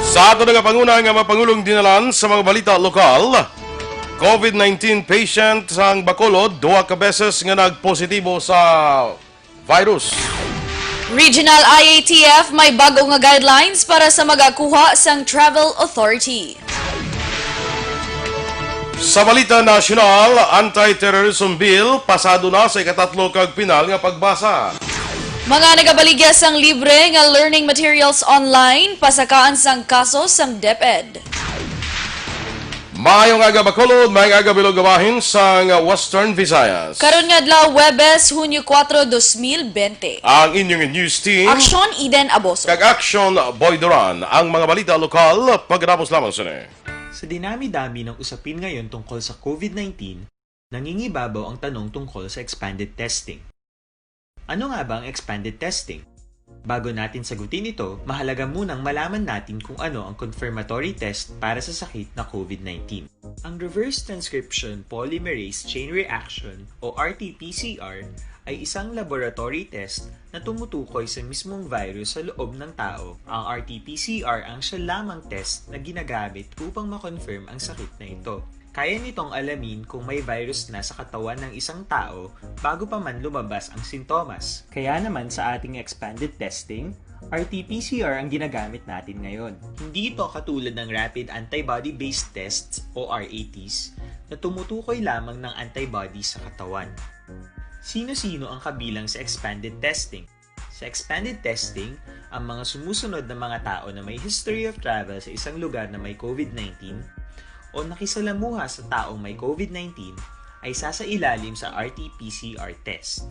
Sa ato nga panguna nga mapangulong dinalan sa mga balita lokal, COVID-19 patient sang Bacolod, 2 ka beses nga nagpositibo sa virus. Regional IATF may bago nga guidelines para sa magakuha sang travel authority. Sa balita nasyonal, anti-terrorism bill pasado na sa ikatatlo kag pinal nga pagbasa. Mga nagabaligya sang libre nga learning materials online, pasakaan sang kaso sang DepEd. Maayong aga Bacolod, maayong aga bilog gabahin sa Western Visayas. Karon nga adlaw Huwebes, Hunyo 4, 2020. Ang inyong news team, Aksyon Eden Aboso. kag Aksyon Boy Duran, ang mga balita lokal, pagkatapos lamang sini. Sa dinami-dami ng usapin ngayon tungkol sa COVID-19, nangingibabaw ang tanong tungkol sa expanded testing. Ano nga ba ang expanded testing? Bago natin sagutin ito, mahalaga munang malaman natin kung ano ang confirmatory test para sa sakit na COVID-19. Ang reverse transcription polymerase chain reaction o RT-PCR ay isang laboratory test na tumutukoy sa mismong virus sa loob ng tao. Ang RT-PCR ang siya lamang test na ginagamit upang makonfirm ang sakit na ito. Kaya nitong alamin kung may virus na sa katawan ng isang tao bago pa man lumabas ang sintomas. Kaya naman sa ating expanded testing, RT-PCR ang ginagamit natin ngayon. Hindi ito katulad ng rapid antibody-based tests o RATs na tumutukoy lamang ng antibodies sa katawan. Sino-sino ang kabilang sa expanded testing? Sa expanded testing, ang mga sumusunod na mga tao na may history of travel sa isang lugar na may COVID-19 o nakisalamuha sa taong may COVID-19 ay sasailalim sa RT-PCR test.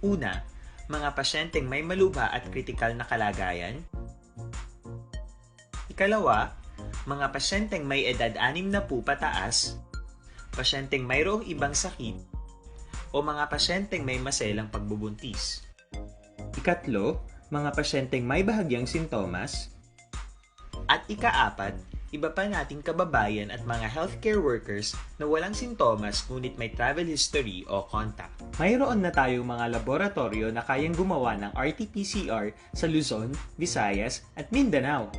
Una, mga pasyenteng may malubha at kritikal na kalagayan. Ikalawa, mga pasyenteng may edad 60 pataas, pasyenteng mayroong ibang sakit, o mga pasyenteng may maselang pagbubuntis. Ikatlo, mga pasyenteng may bahagyang sintomas. At ikaapat, iba pa nating kababayan at mga healthcare workers na walang sintomas ngunit may travel history o contact. Mayroon na tayong mga laboratorio na kayang gumawa ng RT-PCR sa Luzon, Visayas at Mindanao.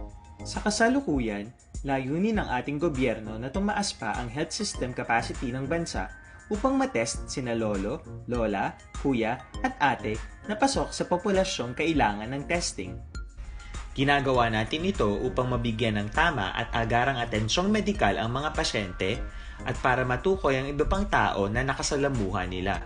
Sa kasalukuyan, layunin ng ating gobyerno na tumaas pa ang health system capacity ng bansa upang matest sina lolo, lola, kuya at ate na pasok sa populasyong kailangan ng testing. Ginagawa natin ito upang mabigyan ng tama at agarang atensyong medikal ang mga pasyente at para matukoy ang iba pang tao na nakasalamuha nila.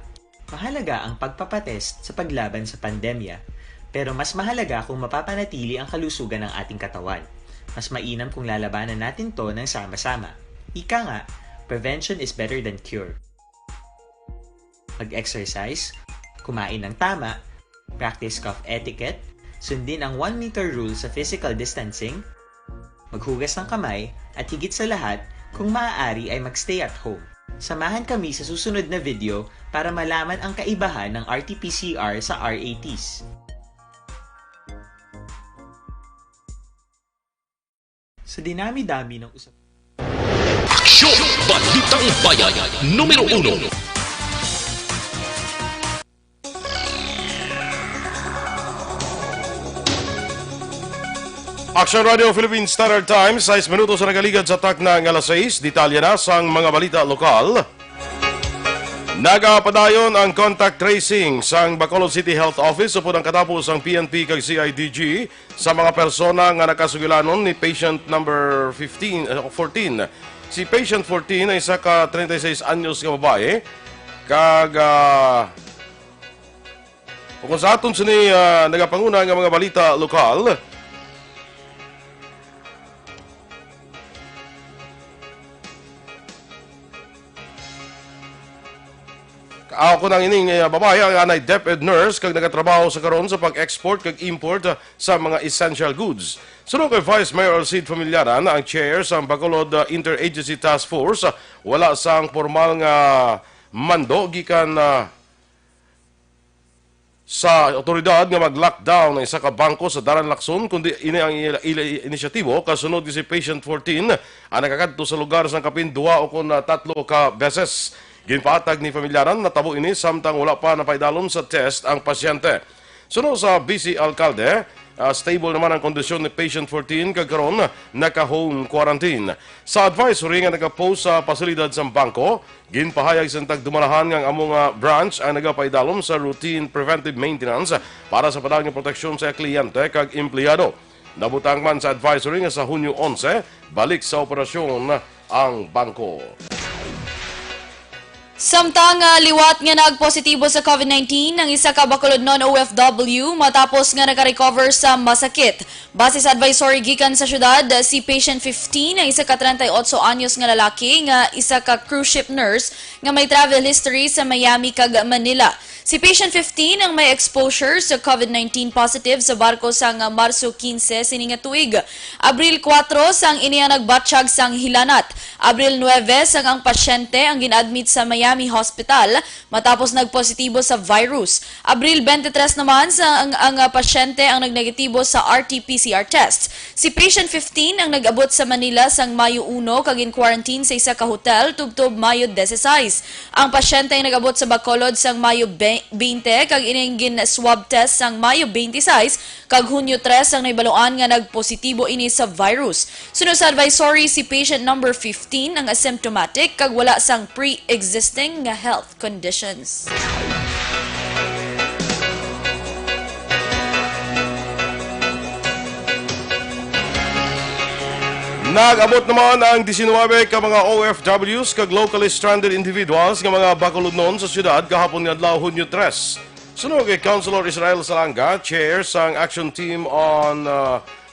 Mahalaga ang pagpapatest sa paglaban sa pandemya, pero mas mahalaga kung mapapanatili ang kalusugan ng ating katawan. Mas mainam kung lalabanan natin to ng sama-sama. Ika nga, prevention is better than cure. Mag-exercise, kumain ng tama, practice cough etiquette, sundin ang 1 meter rule sa physical distancing, maghugas ng kamay, at higit sa lahat, kung maaari ay magstay at home. Samahan kami sa susunod na video para malaman ang kaibahan ng RT-PCR sa RATs. Sa dinami-dami ng Aksyon! Balitang Bayan, Numero 1. Aksyon Radio Philippine Standard Time, 6 minutos na nagaligad sa tak ng alas 6, detalye na sa mga balita lokal. Nagapadayon ang contact tracing sa Bacolod City Health Office upod ang katapos ang PNP kag CIDG sa mga persona nga nakasugilanon ni patient number 14. Si patient 14 ay isa ka 36 anyos nga babae kag kung sa aton sini nagapanguna nga mga balita lokal. Ako nang ining babae ang anay DepEd nurse kag nagatrabaho sa karon sa pag-export kag import sa mga essential goods. Sunod kay Vice Mayor Sid Familiaran, ang chair sa Bacolod Interagency Task Force, wala sang formal nga mando gikan sa otoridad nga mag-lockdown ng isa ka bangko sa Daran Lacson, kundi ini ang inisyatibo kasunod si patient 14 ang nakakadto sa lugar sa kapin 2 o kun 3 ka beses. Ginpatag ni Familiaran na tabo ini samtang wala pa napaidalon sa test ang pasyente. Sunod sa BC Alcalde, stable naman ang kondisyon ni patient 14 kagkaroon naka-home quarantine. Sa advisory nga nagapost sa pasilidad sa bangko, ginpahayag sa tagdumalahan ng among branch ang nagapaidalom sa routine preventive maintenance para sa padagang proteksyon sa kliyente kag empleyado. Nabutang man sa advisory nga sa Hunyo 11, balik sa operasyon ang bangko. Samtang liwat nga nagpositibo sa COVID-19 ang isa ka Bacolod non-OFW matapos nga naka-recover sa masakit. Base sa advisory gikan sa syudad, si patient 15 ang isa ka 38 anyos nga lalaki nga isa ka cruise ship nurse nga may travel history sa Miami kag Manila. Si patient 15 ang may exposure sa COVID-19 positive sa barko sang Marso 15 sini nga tuig. Abril 4 sang iniya nagbatsyag sang hilanat. Abril 9 sang ang pasyente ang ginadmit sa Miami Hospital matapos nagpositibo sa virus. Abril 23 naman sang ang pasyente ang nagnegatibo sa RT-PCR test. Si patient 15 ang nag-abot sa Manila sang Mayo 1 kag in quarantine sa isa ka hotel tubtob Mayo 16. Ang pasyente ang nag-abot sa Bacolod sang Mayo 20 kag ining gin-swab test sang Mayo 26 kag Hunyo 3 ang naibaluan nga nagpositibo ini sa virus. Sunod sa advisory, si patient number 15 ang asymptomatic kag wala sang pre-existing nga health conditions. Nag-abot naman ang 19 ka mga OFWs kag locally stranded individuals nga mga Bacolodnon sa syudad kahapon nga adlaw Hunyo 3. Sunog kay Councilor Israel Salanga, chair sang Action Team on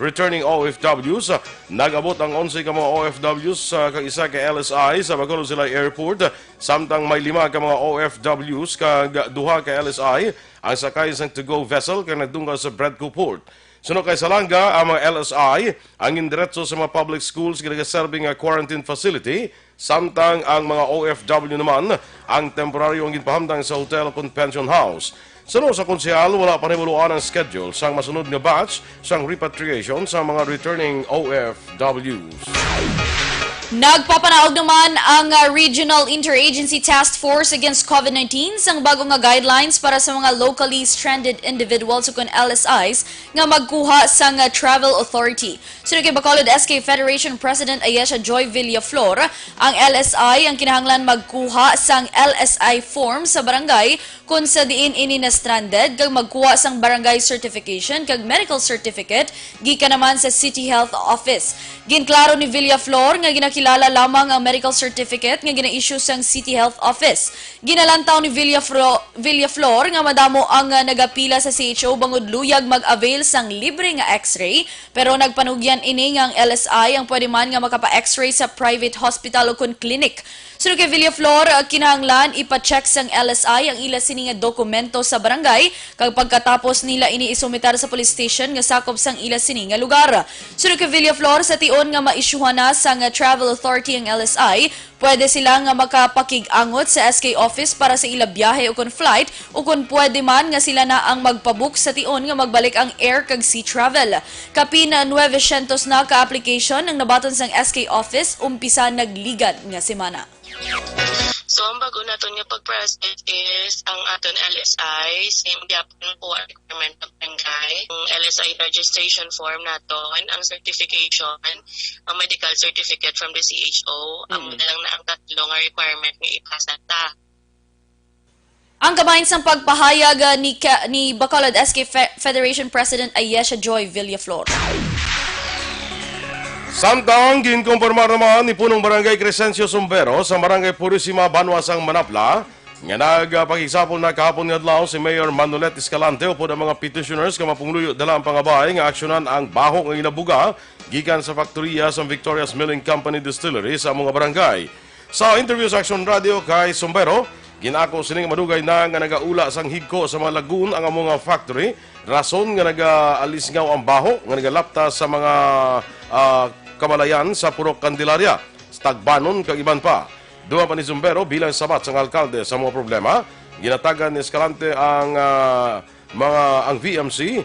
Returning OFWs. Nag-abot ang 11 ka mga OFWs kag isa ka LSI sa Bacolod Silay Airport. Samtang may 5 ka mga OFWs kag 2 ka LSI ang sakay sang to-go vessel kag nagdungga sa Bradco Port. Sunod kay Salanga, ang mga LSI ang indiretso sa mga public schools ginaserving quarantine facility, samtang ang mga OFW naman ang temporaryong ginpahamdang sa hotel convention house. Sunod sa konsehal, wala pa nibuluan ang schedule sang masunod nga batch sang repatriation sa mga returning OFWs. Nagpapanaog naman ang Regional Interagency Task Force Against COVID-19 sang bagong nga guidelines para sa mga locally stranded individuals o kun LSIs nga magkuha sang Travel Authority. Sunod kay Bacolod SK Federation President Ayesha Joy Villaflor, ang LSI ang kinahanglan magkuha sang LSI form sa barangay kung sa diin ini na stranded kag magkuha sang barangay certification kag medical certificate gikan naman sa City Health Office. Ginklaro ni Villaflor nga ginakilala lamang ang medical certificate nga gina-issue sang City Health Office. Ginalantaw ni Villaflor nga madamo ang nagapila sa CHO bangod luyag mag-avail sang libre nga X-ray, pero nagpanugyan ini nga ang LSI ang pwede man nga makapa-X-ray sa private hospital o kun clinic. Sunod kay Villaflor, kinahanglan ipa-check sang LSI ang ila sini nga dokumento sa barangay kag pagkatapos nila ini isumitar sa police station nga sakop sang ila sini nga lugar. Sunod kay Villaflor, sa tion nga maisyuhan na sang Travel Authority ang LSI, pwede sila nga makapakig-angot sa SK office para sa ila biyahe o kun flight o kun pwede man nga sila na ang magpabook sa tion nga magbalik ang air kag sea travel. Kapin 900 na ka-application ang nabaton sang SK office umpisa nagligan nga semana. So, ang bago natin nga pag-process is ang aton LSI, same gyapon po ang requirement ng barangay, ang LSI registration form naton, ang certification, ang medical certificate from the CHO, ang lang na ang tatlo nga requirement nga ipasa ta. Ang kabahin sang pagpahayag ni Bacolod SK Federation President Ayesha Joy Villaflor. Samtang ginkumpirmar naman ni punong barangay Crescencio Sombero sa barangay Purisima, Banwasang Manapla, nga nagpakigsapol na kahapon nga adlaw si Mayor Manolet Escalante upod ang mga petitioners nga mapungluyo dala ang pangabay nga aksyonan ang baho nga inabuga gikan sa faktoriya sa Victoria's Milling Company Distillery sa mga barangay. Sa interview sa Aksyon Radio kay Sombero, ginako sining madugay na nga nagaula sang higko sa mga lagoon ang mga factory, rason nga nagaalis ang baho nga nagalapta sa mga kamalayan sa Purok Candelaria, Tagbanon kag iban pa. Duha pa ni Sombero bilang sabat sang alkalde sa mga problema, ginatagan ni Escalante ang ang VMC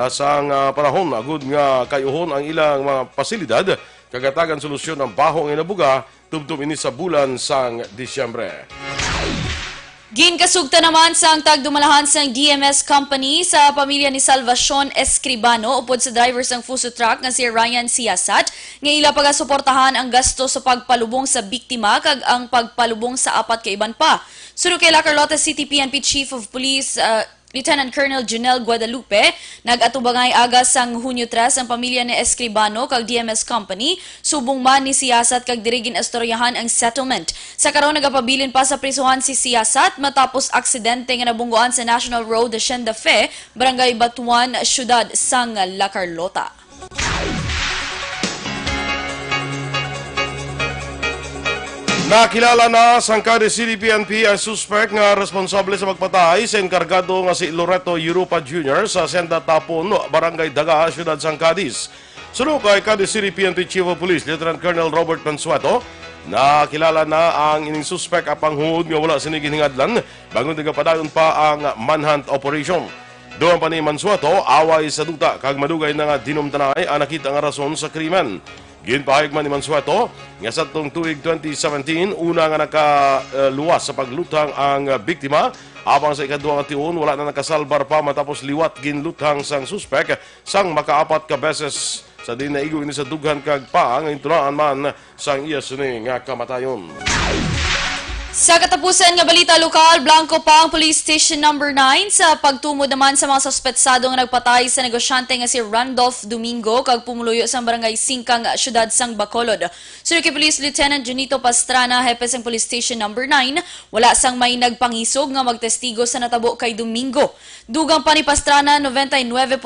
sang panahon agud nga kayuhon ang ilang mga pasilidad kagatagan solusyon ang baho nga nabuga tubtob ini sa bulan sang Disyembre. Ginkasugta naman sang tagdumalahan sang DMS company sa pamilya ni Salvacion Escribano upod sa driver sang fuso truck nga si Ryan Siasat nga ila pagasuportahan ang gasto sa pagpalubong sa biktima kag ang pagpalubong sa apat ka iban pa. Sunod kay La Carlota City PNP Chief of Police Lieutenant Colonel Junel Guadalupe, nag-atubangay aga sang Hunyo 3 ang pamilya ni Escribano kag DMS Company, subong man ni Siasat kag dirigin astoryahan ang settlement. Sa karon nagapabilin pa sa prisuhan si Siasat matapos aksidente nga nabunggoan sa National Road Hacienda Fe, Barangay Batuan, Syudad sang La Carlota. Nakilala na sang Cadiz City PNP ang suspect nga responsable sa pagpatay sa enkargado nga si Loreto Europa Jr. sa Hacienda Tapon, Barangay Daga, Syudad sang Cadiz. Sunod kay Cadiz City PNP Chief of Police Lieutenant Colonel Robert Mansueto, nakilala na ang ining suspect apang hungod nga wala sinigin hingadlan bago nagapadayon pa ang manhunt operation. Doon pa ni Mansueto, away sa duta kag madugay na nga dinumtanay ang nakita nga rason sa krimen. Ginpahayag man ni Mansueto nga sa tong tuig 2017 una nga nakaluwas sa paglutang ang biktima habang sa ikaduha nga tiun wala na nakasalbar pa matapos liwat ginlutang sang suspek sang makaapat ka beses sa din naigo ini sa dughan kag pa nga intunaan man sang iya suni nga kamatayon. Sa katapusan nga balita lokal, blanco pa ang Police Station number 9 sa pagtumod naman sa mga suspetsado nga nagpatay sa negosyante nga si Randolph Domingo kag pumuluyo sa barangay Singkang, syudad sang Bacolod. Sunod kay Police Lieutenant Junito Pastrana, hepe sang Police Station number 9, wala sang may nagpangisog nga magtestigo sa natabo kay Domingo. Dugang pa ni Pastrana, 99%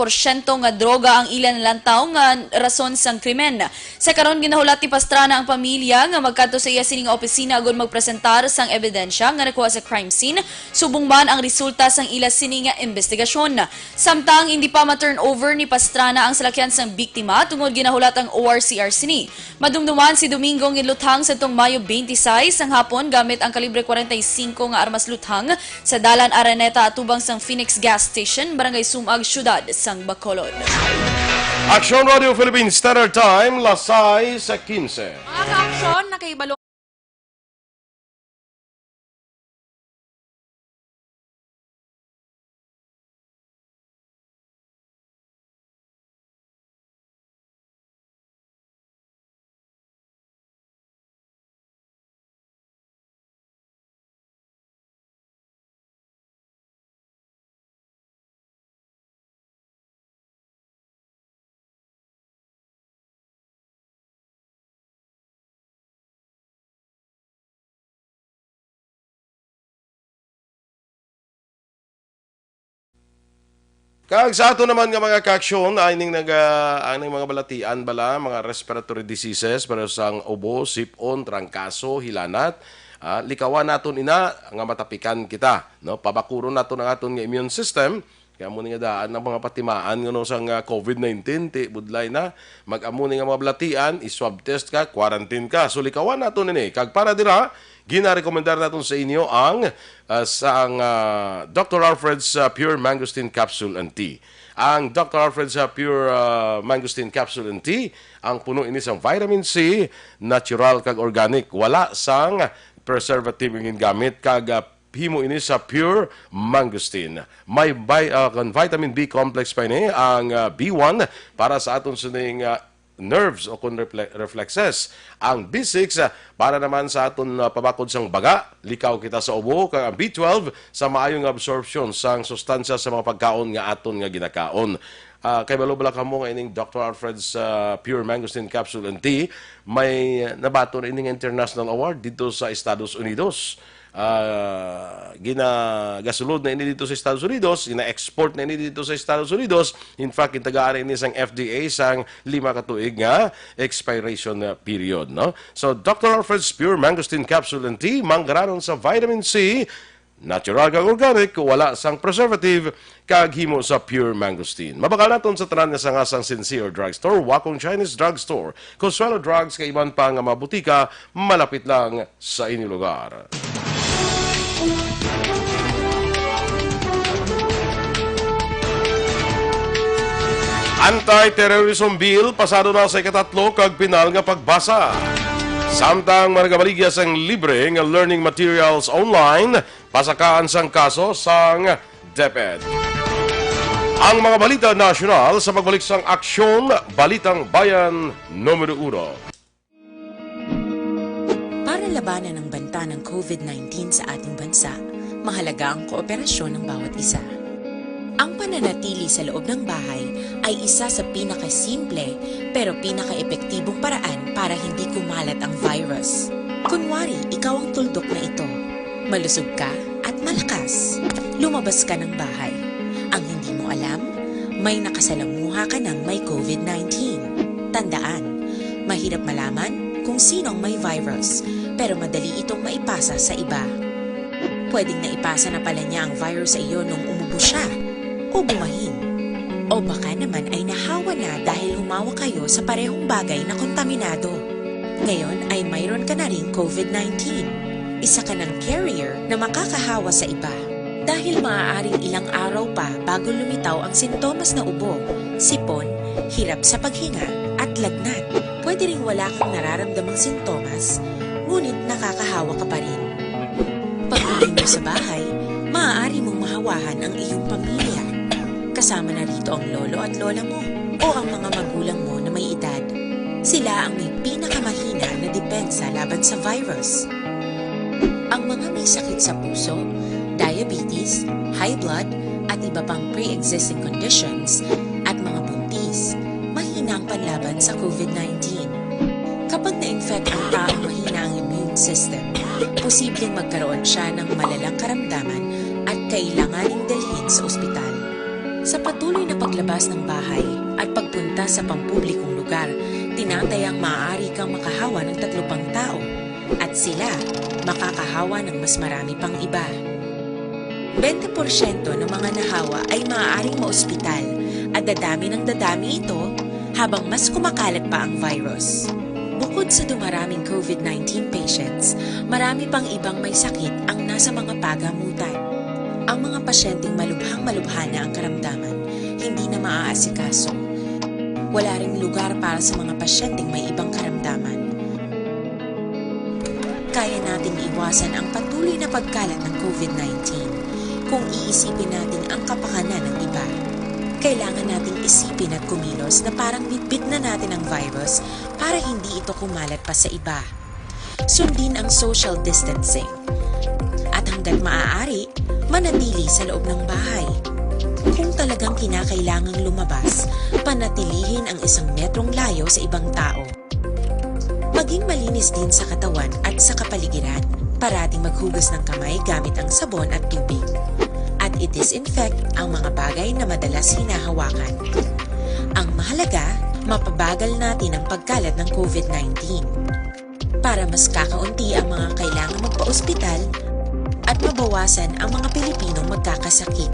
nga droga ang ilan lantaw nga rason sang krimen. Sa karon ginahulat ni Pastrana ang pamilya nga magkadto sa iya sining opisina agon magpresentar sang ebidensya nga nakuha sa crime scene, subong man ang resulta sang ila sini nga investigasyon. Samtang hindi pa ma-turn over ni Pastrana ang salakyan sang biktima tungod ginahulat ang ORCR sini. Madumduman si Domingo giluthang sa tong Mayo 26 sang hapon gamit ang kalibre 45 nga armas luthang sa Dalan Araneta atubang sang Phoenix Gas Station, Barangay Sumag, Syudad sang Bacolod. Aksyon Radio Philippines Standard Time, lasay sa 15. Mga ka-aksyon, nakaibalo Kag sa ato naman nga mga kaaksyon ay ning ang mga balatian bala mga respiratory diseases pero sang ubo, sipon, trangkaso, hilanat, likawan naton ina nga matapikan kita, no? Pabakuron naton ang aton nga immune system. Kaya mo nga daan ng mga patimaan nga sang COVID-19 ti budlay na mag-amo nga mga balatian, i-swab test ka, quarantine ka. So likawan naton ini kag para dira ginarekomendar naton sa inyo ang Dr. Alfred's Pure Mangosteen Capsule and Tea. Ang Dr. Alfred's Pure Mangosteen Capsule and Tea, ang puno ini sang vitamin C, natural kag organic, wala sang preservative ingin gamit kag himo ini sa Pure Mangosteen. May vitamin B complex pa ini ang B1 para sa aton sining nerves o kun reflexes. Ang B6 para naman sa aton pabakod sang baga, likaw kita sa ubo, kag ang B12 sa maayong absorption sang sustansya sa mga pagkaon nga aton nga ginakaon. Kay balobala ka mo nga ining Dr. Alfred's Pure Mangosteen Capsule and Tea, may nabaton ining international award dito sa Estados Unidos. Gasulod na ini dito sa Estados Unidos, ina-export na ini dito sa Estados Unidos. In fact, intagaan ini sang FDA sang 5 ka tuig nga expiration period, no? So Dr. Alfred's Pure Mangosteen Capsule and Tea manggaranon sa vitamin C, natural kag organic, wala sang preservative, kag himo sa Pure Mangosteen. Mabakal naton sa tanan nga sang Sincere Drugstore, Wakong Chinese Drugstore, Consuelo Drugs, kay iban pa nga mabutika, malapit lang sa inyong lugar. Anti-terrorism bill pasado na sa ikatatlo kag pinal nga pagbasa. Samtang maragabaligya sang libre nga learning materials online pasakaan sang kaso sang DepEd. Ang mga balita nasyonal sa pagbalik sang Aksyon, Balitang Bayan, Numero 1. Para labanan ang banta ng COVID-19 sa ating bansa, mahalaga ang kooperasyon ng bawat isa. Ang pananatili sa loob ng bahay ay isa sa pinakasimple pero pinaka-epektibong paraan para hindi kumalat ang virus. Kunwari, ikaw ang tuldok na ito. Malusog ka at malakas. Lumabas ka ng bahay. Ang hindi mo alam, may nakasalamuha ka ng may COVID-19. Tandaan, mahirap malaman kung sino ang may virus, pero madali itong maipasa sa iba. Pwedeng naipasa na pala niya ang virus sa iyo nung umubo siya o bumahin. O baka naman ay nahawa na dahil humawa kayo sa parehong bagay na kontaminado. Ngayon ay mayroon ka na ring COVID-19. Isa ka ng carrier na makakahawa sa iba. Dahil maaaring ilang araw pa bago lumitaw ang sintomas na ubo, sipon, hirap sa paghinga at lagnat. Pwede ring wala kang nararamdamang sintomas, ngunit nakakahawa ka pa rin. Pag-uwi mo sa bahay, maaari mong mahawahan ang iyong pamilya. Kasama na rito ang lolo at lola mo o ang mga magulang mo na may edad. Sila ang may pinakamahina na depensa laban sa virus. Ang mga may sakit sa puso, diabetes, high blood, at iba pang pre-existing conditions, at mga buntis, mahina ang panlaban sa COVID-19. Kapag na-infect ang taong mahina ang immune system, posibleng magkaroon siya ng malalang karamdaman at kailanganing dalhin sa ospital. Sa patuloy na paglabas ng bahay at pagpunta sa pampublikong lugar, tinatayang maaari kang makahawa ng 3 pang tao at sila makakahawa ng mas marami pang iba. 20% ng mga nahawa ay maaaring maospital at dadami ng dadami ito habang mas kumakalat pa ang virus. Bukod sa dumaraming COVID-19 patients, marami pang ibang may sakit ang nasa mga pagamutan. Ang mga pasyenteng malubhang-malubha na ang karamdaman, hindi na maaasikaso. Wala ring lugar para sa mga pasyenteng may ibang karamdaman. Kaya nating iwasan ang patuloy na pagkalat ng COVID-19 kung iisipin natin ang kapakanan ng iba. Kailangan nating isipin at kumilos na parang bitbit na natin ang virus para hindi ito kumalat pa sa iba. Sundin ang social distancing. At hanggat maaari, manatili sa loob ng bahay. Kung talagang kinakailangang lumabas, panatilihin ang 1 metrong layo sa ibang tao. Maging malinis din sa katawan at sa kapaligiran. Parating maghugas ng kamay gamit ang sabon at tubig. At i-disinfect ang mga bagay na madalas hinahawakan. Ang mahalaga, mapabagal natin ang pagkalat ng COVID-19. Para mas kakaunti ang mga kailangang magpa-ospital at mabawasan ang mga Pilipinong magkakasakit.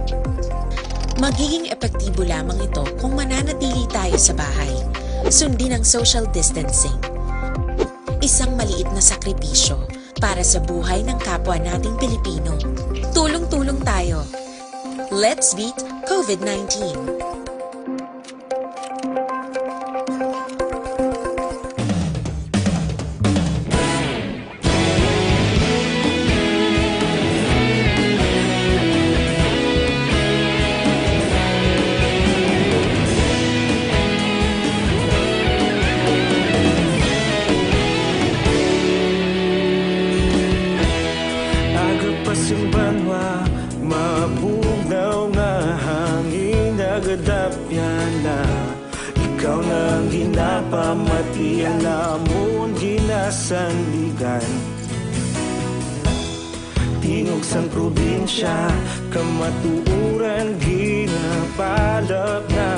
Magiging epektibo lamang ito kung mananatili tayo sa bahay. Sundin ang social distancing. Isang maliit na sakripisyo para sa buhay ng kapwa nating Pilipino. Tulong-tulong tayo. Let's beat COVID-19. Simbanwa, mapugnaw nga hangin nagadapyan na. Ikaw nang ginapamati, alamon ginasandigan. Tingog sang probinsya, kamatuuran ginapalap na.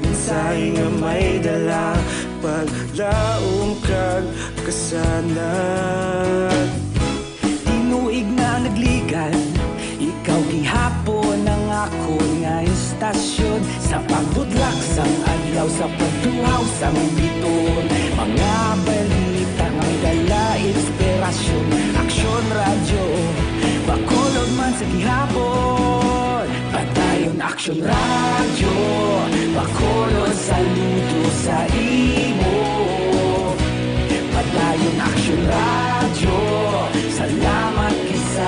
Minsay nga may dala, paglaom kag kasanat. Tinuig na nagligan, ikaw gihapon ang ako nga istasyon. Sa pagbudlak sang adlaw, sa pagtuhaw sang biton. Mga balita ang dala inspirasyon. Aksyon radyo, bakulog man sa gihapon. Patayon Aksyon radyo, bakulog saludo sa imo. Patayon Aksyon radyo, salamat kisa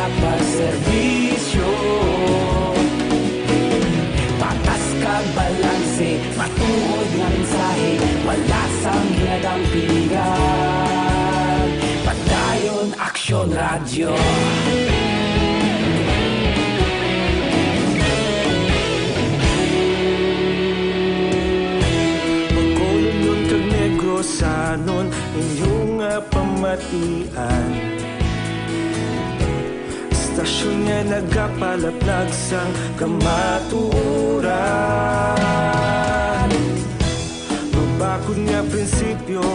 matuod nga mensahe, wala sang ginadampingan. Padayon Aksyon Radio. Magkulong kag negrosanon inyong pamatian. Stasyon nga nagapalaplag sang kamatuoran. Mabakod nga prinsipyo,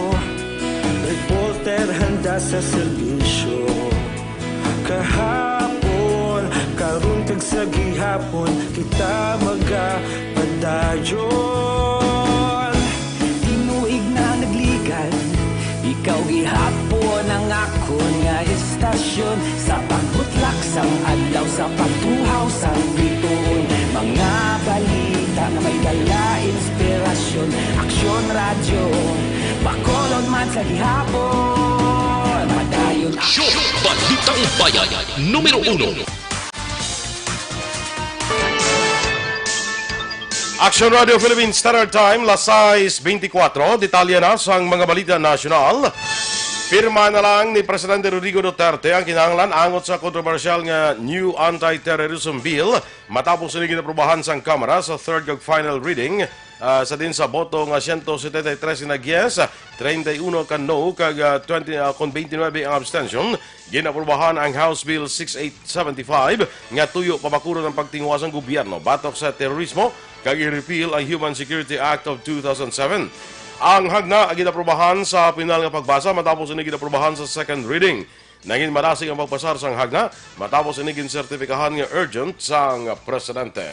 reporter handa sa serbisyo. Kahapon, karon kag sa gihapon, kita magapadayon. Tinuig na nagligan, ikaw gihapon ang akon nga istasyon. Sa pagbutlak sang adlaw, sa pagtuhaw sang bituon, mga balita na may dala inspirasyon. Aksyon Radio, bakolon man sa gihapon. Padayon Aksyon! Balitang Bayan, numero 1. Aksyon Radio Philippines Standard Time, las 6:24. Detalye na sa mga balita nasyonal. Pirma na lang ni Presidente Rodrigo Duterte ang kinahanglan angot sa kontrobersyal nga new anti-terrorism bill matapos ini ginaprubahan sang Kamara sa third kag final reading. Sa din sa boto nga 173 na yes, 31 ka no kag 29 ang abstention, ginaprubahan ang House Bill 6875 nga tuyo pabakuro ng pagtingwa sang gobyerno batok sa terorismo kag i-repeal ang Human Security Act of 2007. Ang hagna ginaprubahan sa pinal nga pagbasa matapos ini ginaprubahan sa second reading. Naging marasig ang pagpasar sang hagna matapos ini ginsertipikahan nga urgent sang presidente.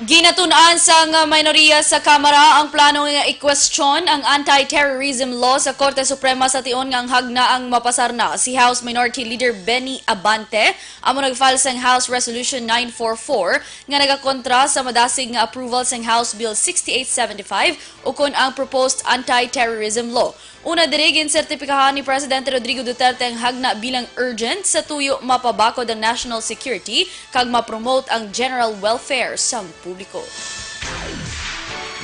Ginatun-an sang minoriya sa Kamara ang plano nga i-question ang anti-terrorism law sa Korte Suprema sa tion nga ang hagna ang mapasar na. Si House Minority Leader Benny Abante amo nag-file sang House Resolution 944 nga nagakontra sa madasig nga approval sang House Bill 6875 ukon ang proposed anti-terrorism law. Una dirigin sertipikahan ni Presidente Rodrigo Duterte ang hagna bilang urgent sa tuyo mapabakod ang national security kag mapromote ang general welfare sa publiko.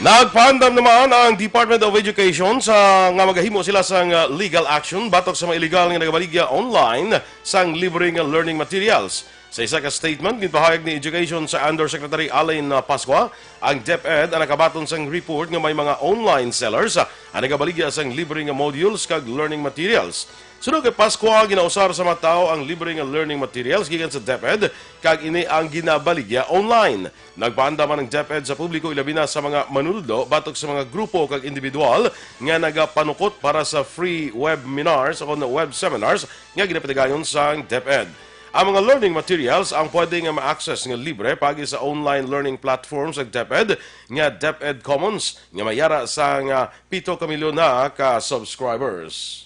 Nagpaandam naman ang Department of Education sa nga magahimo sila sang legal action batok sa mga illegal nga nagabaligya online sang libreng learning materials. Sa isa ka statement, ginpahayag ni Education sa Undersecretary Alain Pascua, ang DepEd ang nakabaton sang report nga may mga online sellers ang nagabaligya sang libreng modules kag learning materials. Sunod kay Pascua, ginausar sa mga tao ang libreng learning materials gikan sa DepEd kag ini ang ginabaligya online. Nagpaandaman ng DepEd sa publiko ilabi na sa mga manunudlo batok sa mga grupo kag individual nga nagapanukot para sa free webinars o web seminars nga ginapatigayon sa DepEd. Ang mga learning materials ang pwede nga ma-access nga libre pagi sa online learning platforms ng DepEd nga DepEd Commons nga mayara sa nga 7 milyon na ka subscribers.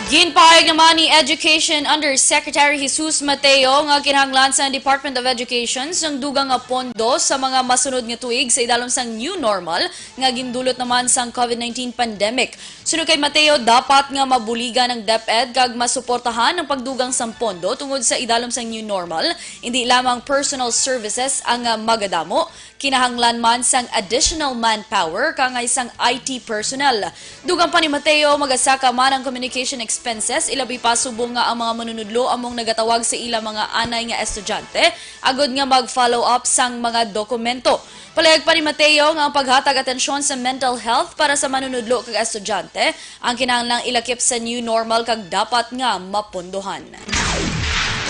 Ginpahayag naman ni Education Undersecretary Jesus Mateo nga kinahanglan sa Department of Education sang dugang nga pondo sa mga masunod nga tuig sa idalom sang new normal nga gindulot naman sang COVID-19 pandemic. Sunod kay Mateo, dapat nga mabuligan ng DepEd kag masuportahan ang pagdugang sang pondo tungod sa idalom sang new normal. Hindi lamang personal services ang magadamo, kinahanglan man sang additional manpower kangay sang IT personnel. Dugang pa ni Mateo, magasaka man ang communication expenses, ilabi pa subong nga ang mga manunudlo among nagatawag sa ilang mga anay nga estudyante, agod nga mag-follow up sang mga dokumento. Palayag pa ni Mateo nga ang paghatag atensyon sa mental health para sa manunudlo kag estudyante, ang kinahanglang ilakip sa new normal kag dapat nga mapondohan.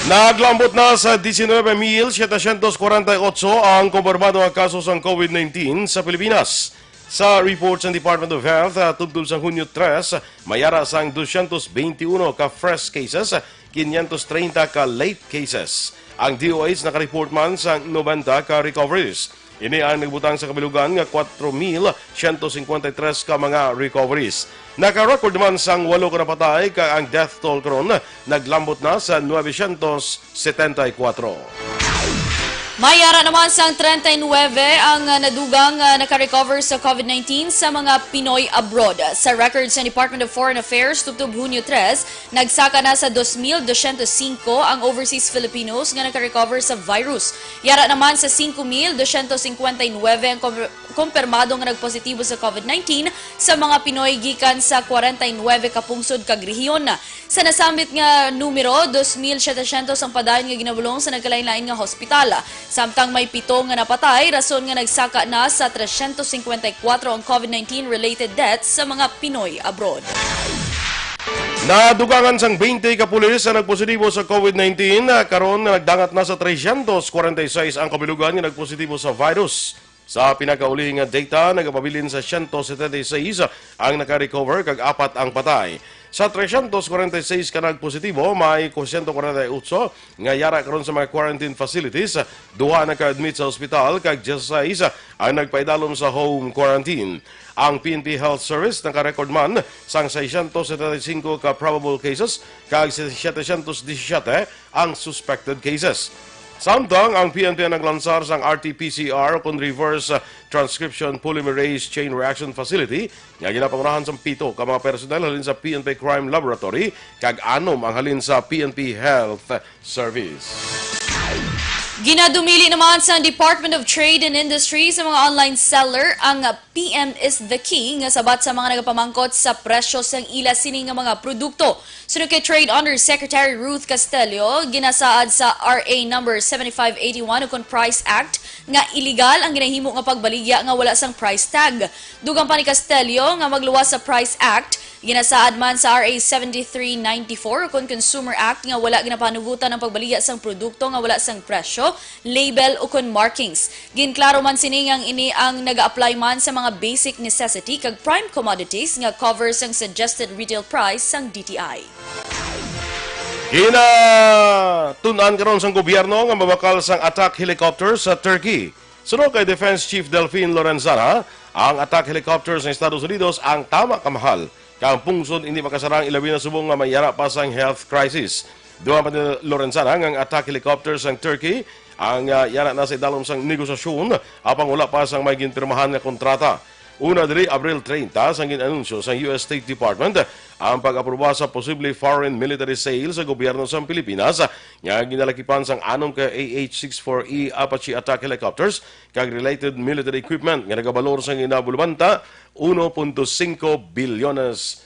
Naglambot na sa 19,748 ang kumpirmado nga kaso ng COVID-19 sa Pilipinas. Sa report sa Department of Health, tungkol sa Hunyo 3, mayara sang 221 ka fresh cases, 530 ka late cases. Ang DOH nakareport man sa 90 ka recoveries. Ini ang nagbutang sa kabilugan nga 4,153 ka mga recoveries. Naka-record naman sang 8 ka napatay ka ang death toll karon naglambot na sa 974. Mayara naman sang 39 ang nadugang nakarecover sa COVID-19 sa mga Pinoy abroad. Sa records ng Department of Foreign Affairs, tubtob Hunyo 3, nagsaka na sa 2,205 ang overseas Filipinos nga nakarecover sa virus. Yara naman sa 5,259 ang kumpirmado nga nagpositibo sa COVID-19 sa mga Pinoy gikan sa 49 kapungsod kag rehiyon. Sa nasambit nga numero, 2,700 ang padayon nga ginabulong sa nagkalain-lain nga hospital. Samtang may 7 nga napatay, rason nga nagsaka na sa 354 ang COVID-19 related deaths sa mga Pinoy abroad. Nadugangan sang 20 ka pulis na nagpositibo sa COVID-19, karon nagdangat na sa 346 ang kabilugan nga nagpositibo sa virus. Sa pinakauli nga data, nagapabilin sa 176 ang nakarecover kag 4 ang patay. Sa 346 ka nagpositibo, may 148 nga yara karon sa mga quarantine facilities, 2 naka-admit sa ospital kag 16 ang nagpaidalom sa home quarantine. Ang PNP Health Service naka-record man sang 675 ka probable cases kag 717 ang suspected cases. Samtang ang PNP naglansar sang RT-PCR kung reverse transcription polymerase chain reaction facility nga ginapangurahan sa 7 ka mga personnel halin sa PNP Crime Laboratory kag 6 ang halin sa PNP Health Service. Ginadumili naman sa Department of Trade and Industry sa mga online seller ang PM is the key nga sabat sa mga nagapamangkot sa presyo sang ila sini nga mga produkto. Sunod kay Trade Undersecretary Ruth Castelio, ginasaad sa RA number 7581 ukon Price Act nga illegal ang ginahimo nga pagbaligya nga wala sang price tag. Dugang pa ni Castelio nga magluwas sa Price Act, ginasaad man sa RA 7394 ukon Consumer Act nga wala ginapanugutan ang pagbaligya sang produkto nga wala sang presyo, label ukon markings. Ginklaro man sini nga ini ang naga-apply man sa mga basic necessity kag prime commodities nga covers ang suggested retail price sang DTI. Tunan karon sang gobyerno nga mabakal sang attack helicopter sa Turkey. Sunod kay Defense Chief Delphine Lorenzana, ang attack helicopter sa Estados Unidos ang tama kamahal. Kang pungsod hindi makasarang ilabi na subong nga mayara pa sang health crisis. Duman pa ni Lorenzana ang attack helicopter sang Turkey ang yana na sa idalom sang negosasyon apang wala pa sang may ginpirmahan nga kontrata. Una diri Abril 30 sang ginanunsyo sa US State Department ang pag-aproba sa posible foreign military sales sa gobyerno sa Pilipinas nga ginalakipan sang anong ka AH-64E Apache attack helicopters kag related military equipment nga nagabalor sang ginabulbanta $1.5 bilyones.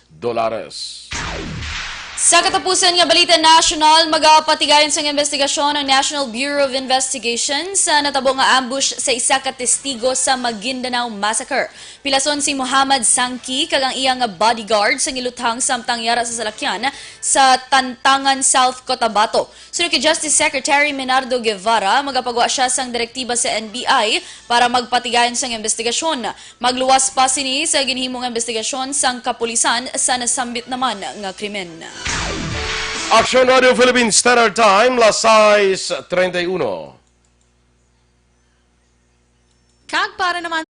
Sa katapusan nga balita national, magapatigayon sa investigasyon ng National Bureau of Investigations sa natabo nga ambush sa isa ka testigo sa Maguindanao Massacre. Pilason si Muhammad Sangki kag ang iyang bodyguard sa giluthang samtang yara sa salakyan sa Tantangan, South Cotabato. Sunod kay Justice Secretary Menardo Guevara, magapagawa siya sang direktiba sa NBI para magpatigayon sa investigasyon. Magluwas pa sini sa ginhimong investigasyon sang kapulisan sa nasambit naman nga krimen. Aksyon Radio Philippines Standard Time, las 6:31. Kag para naman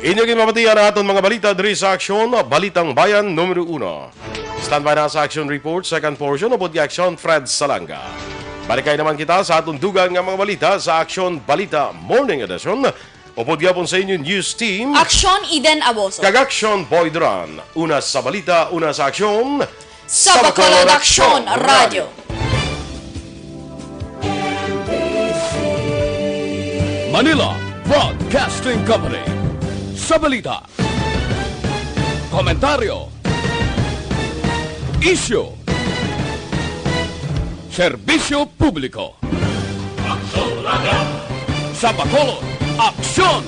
Inyong mapatiyan na aton mga balita diri sa Aksyon, Balitang Bayan, Numero 1. Standby na sa Aksyon Report, second portion, upod ni Aksyon Fred Salanga. Balikay naman kita sa atong dugang nga mga balita sa Aksyon Balita Morning Edition. Upod yapon sa inyong news team, Aksyon Eden Aboso. kag Aksyon Boy Duran. Una sa balita, una sa aksyon, Sa Bacolod Aksyon Radio. Manila Broadcasting Company. Sa balita, komentaryo, issue, serbisyo publiko. Sa Bacolod, Aksyon!